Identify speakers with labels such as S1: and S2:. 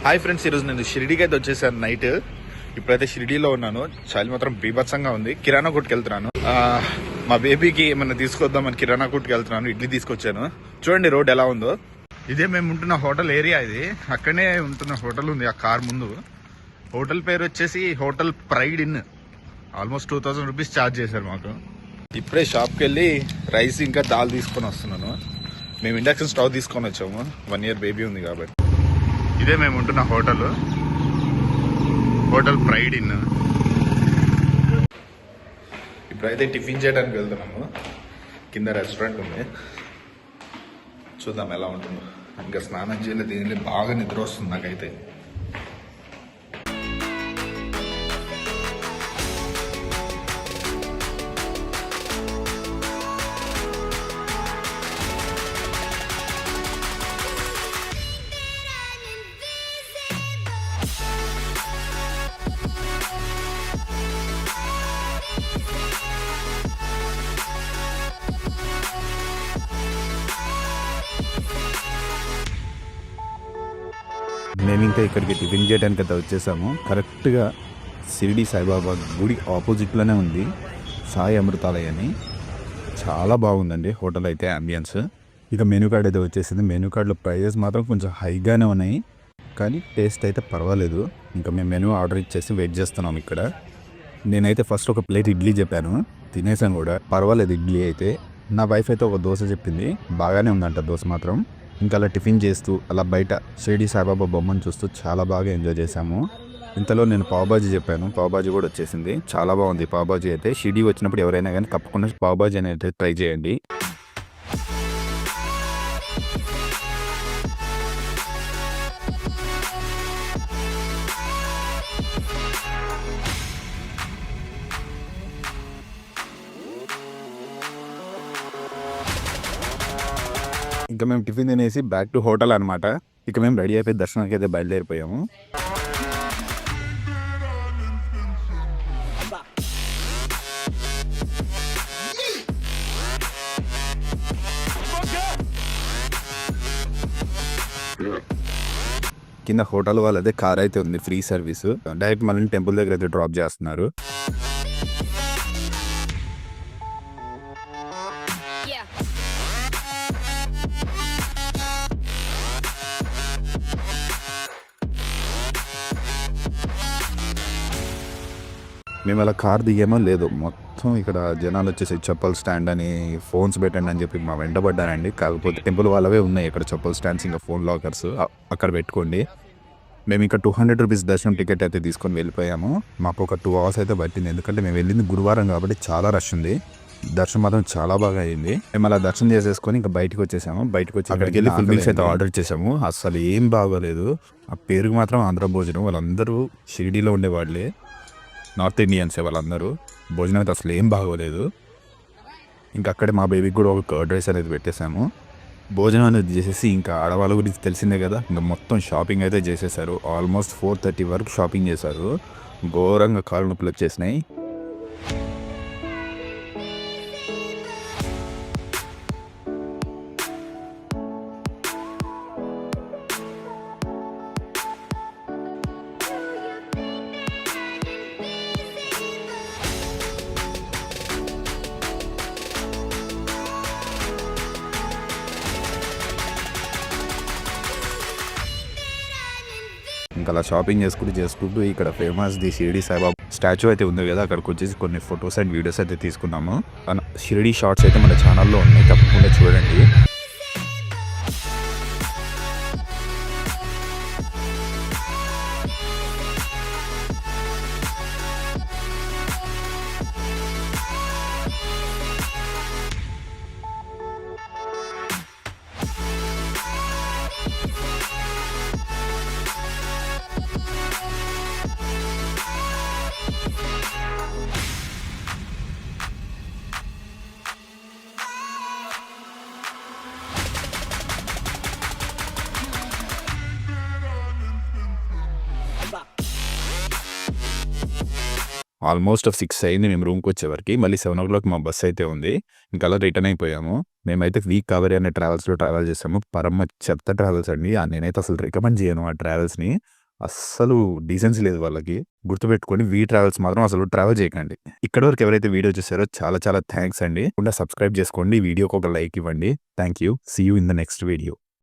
S1: Hi friends, ఈరోజు నేను షిరిడీకి అయితే వచ్చేసాను నైట్. ఇప్పుడైతే షిరిడీలో ఉన్నాను. చలి మాత్రం బీభత్సంగా ఉంది. కిరాణా కొట్టుకు వెళ్తున్నాను. మా బేబీకి ఏమన్నా తీసుకొద్దామని కిరాణా కొట్టుకు వెళ్తున్నాను. ఇడ్లీ తీసుకొచ్చాను. చూడండి రోడ్ ఎలా ఉందో. ఇదే మేము ఉంటున్న హోటల్ ఏరియా. ఇది అక్కడనే ఉంటున్న హోటల్ ఉంది ఆ కార్ ముందు. హోటల్ పేరు వచ్చేసి hotel pride in. Almost 2000 rupees charge చేశారు మాకు. ఇప్పుడే షాప్కి వెళ్ళి రైస్ ఇంకా దాల్ తీసుకొని వస్తున్నాను. మేము ఇండక్షన్ స్టవ్ తీసుకొని వచ్చాము. 1 year బేబీ ఉంది కాబట్టి. ఇదే మేము ఉంటున్న హోటల్ ప్రైడ్ ఇన్. ఇప్పుడైతే టిఫిన్ చేయడానికి వెళ్తున్నాము. కింద రెస్టారెంట్ ఉంది, చూద్దాం ఎలా ఉంటుందో. ఇంకా స్నానం చేయలేదు, దీనిలో బాగా నిద్ర వస్తుంది నాకైతే.
S2: మేము ఇంకా ఇక్కడికి టిఫిన్ చేయడానికి అయితే వచ్చేసాము. కరెక్ట్గా షిరిడి సాయిబాబా గుడి ఆపోజిట్లోనే ఉంది సాయి అమృతాలయ అని. చాలా బాగుందండి హోటల్ అయితే, అంబియన్స్. ఇక మెనూ కార్డ్ అయితే వచ్చేసింది. మెనూ కార్డులో ప్రైజెస్ మాత్రం కొంచెం హైగానే ఉన్నాయి, కానీ టేస్ట్ అయితే పర్వాలేదు. ఇంకా మేము మెనూ ఆర్డర్ ఇచ్చేసి వెయిట్ చేస్తున్నాం ఇక్కడ. నేనైతే ఫస్ట్ ఒక ప్లేట్ ఇడ్లీ చెప్పాను, తినేసాను కూడా. పర్వాలేదు ఇడ్లీ అయితే. నా వైఫ్ అయితే ఒక దోశ చెప్పింది, బాగానే ఉందంట దోశ మాత్రం. ఇంకా అలా టిఫిన్ చేస్తూ అలా బయట షిరిడి సాయిబాబా బొమ్మను చూస్తూ చాలా బాగా ఎంజాయ్ చేశాము. ఇంతలో నేను పావుబాజీ చెప్పాను, పావుబాజీ కూడా వచ్చేసింది. చాలా బాగుంది పావుబాజీ అయితే. షిరిడి వచ్చినప్పుడు ఎవరైనా కానీ తప్పకుండా పావుబాజీ అనేది ట్రై చేయండి. ఇంకా మేము టిఫిన్ తినేసి బ్యాక్ టు హోటల్ అనమాట. ఇక మేము రెడీ అయిపోయి దర్శనానికి అయితే బయలుదేరిపోయాము. కింద హోటల్ వాళ్ళదే కార్ అయితే ఉంది, ఫ్రీ సర్వీస్. డైరెక్ట్ మళ్ళీ టెంపుల్ దగ్గర అయితే డ్రాప్ చేస్తున్నారు. మేము అలా కార్ దిగామో లేదో, మొత్తం ఇక్కడ జనాలు వచ్చేసి చెప్పల్ స్టాండ్ అని, ఫోన్స్ పెట్టండి అని చెప్పి మా వెంటబడ్డానండి. కాకపోతే టెంపుల్ వాళ్ళవే ఉన్నాయి ఇక్కడ చెప్పల్ స్టాండ్స్, ఇంకా ఫోన్ లాకర్స్ అక్కడ పెట్టుకోండి. మేము ఇంకా 200 రూపీస్ దర్శనం టికెట్ అయితే తీసుకొని వెళ్ళిపోయాము. మాకు ఒక 2 hours అయితే పట్టింది, ఎందుకంటే మేము వెళ్ళింది గురువారం కాబట్టి చాలా రష్ ఉంది. దర్శనం మాత్రం చాలా బాగా అయింది. మేము అలా దర్శనం చేసేసుకొని ఇంకా బయటకు వచ్చేసాము. బయటకు వచ్చి అక్కడికి వెళ్ళి ఫుల్ మీల్స్ అయితే ఆర్డర్ చేసాము. అసలు ఏం బాగోలేదు. ఆ పేరుకు మాత్రం ఆంధ్ర భోజనం. వాళ్ళందరూ షిరిడీలో ఉండేవాళ్ళే, నార్త్ ఇండియన్సే వాళ్ళందరూ. భోజనం అయితే అసలు ఏం బాగోలేదు. ఇంకా అక్కడే మా బేబీకి కూడా ఒక కర్డ్ రైస్ అనేది పెట్టేశాము. భోజనం అనేది చేసేసి ఇంకా ఆడవాళ్ళ గురించి తెలిసిందే కదా, ఇంకా మొత్తం షాపింగ్ అయితే చేసేసారు. ఆల్మోస్ట్ 4:30 వరకు షాపింగ్ చేశారు. ఘోరంగా కాళ్ళు నొప్పులు వచ్చేసినాయి. ఇంకా అలా షాపింగ్ చేసుకుంటూ ఇక్కడ famous the Shirdi Saibaba statue అయితే ఉంది కదా, అక్కడికి వచ్చేసి కొన్ని ఫొటోస్ అండ్ వీడియోస్ అయితే తీసుకున్నాము. షిరిడి షార్ట్స్ అయితే మన ఛానల్లో ఉన్నాయి, తప్పకుండా చూడండి. ఆల్మోస్ట్ 6 అయింది మేము రూమ్కి వచ్చేవరకు. మళ్ళీ 7:00 మా బస్ అయితే ఉంది. ఇంకా అలా రిటర్న్ అయిపోయాము. మేమైతే వీక్ కవర్ అనే ట్రావెల్స్లో ట్రావెల్ చేసాము. పరమ చెత్త ట్రావెల్స్ అండి. నేనైతే అసలు రికమెండ్ చేయను ఆ ట్రావెల్స్ని. అస్సలు డీసెన్సీ లేదు వాళ్ళకి. గుర్తుపెట్టుకొని వీ ట్రావెల్స్ మాత్రం అసలు ట్రావెల్ చేయకండి. ఇక్కడి వరకు ఎవరైతే వీడియో చూసారో చాలా చాలా థ్యాంక్స్ అండి. సబ్స్క్రైబ్ చేసుకోండి. ఈ వీడియోకి ఒక లైక్ ఇవ్వండి. Thank you. See you in the next video.